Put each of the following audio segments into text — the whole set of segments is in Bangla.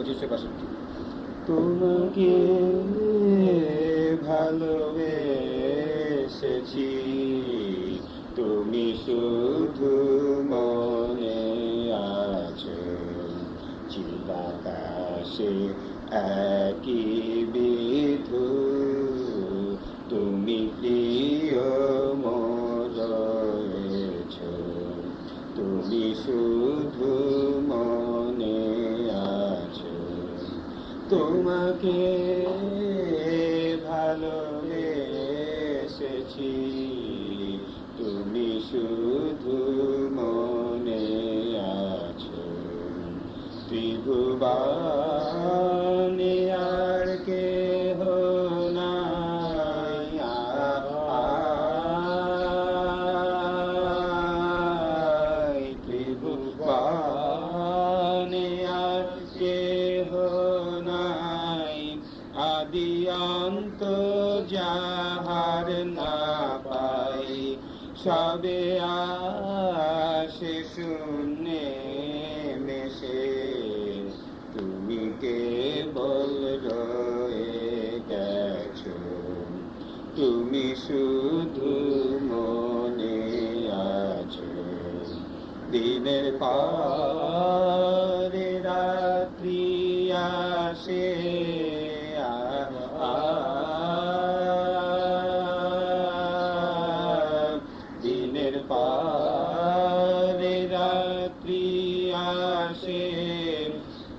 2562। তোমাকে ভালোবেসেছি, তুমি শুধু মনে আছো। চিরাকাশে একই বিধু, তুমি প্রিয় মোর রয়েছ। তুমি শুধু মনে আছো। তোমাকে ভালোবেসেছি, তুমি শুধু মনে আছো। ত্রিভুবনে আর কেহ নাই, ত্রিভুবনে আর কেহ নাই, আদি অন্ত যাহার না পাই। সবে আসে শূন্যে মেশে, তুমি কেবল রয়ে গেছো। তুমি শুধু মনে আছো। দিনের পরে রাত্রি আসে, দিনের পরে রাত্রি আসে,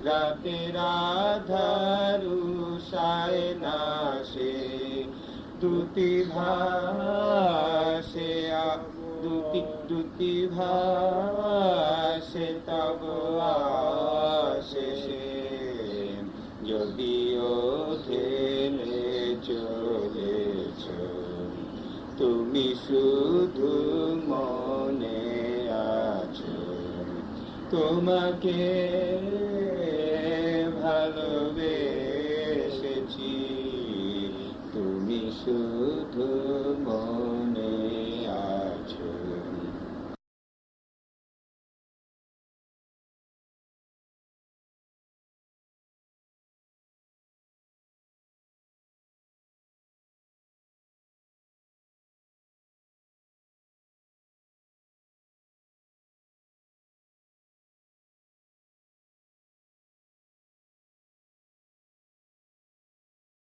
রাতের আধার উষায় নাশে। দুটি ভাসে দুটি ভাসে তব আশেষে, যদিও ঢেলে চলেছ। তুমি শুধু মনে আছো। তোমাকে ভালোবেসেছি, তুমি শুধু মনে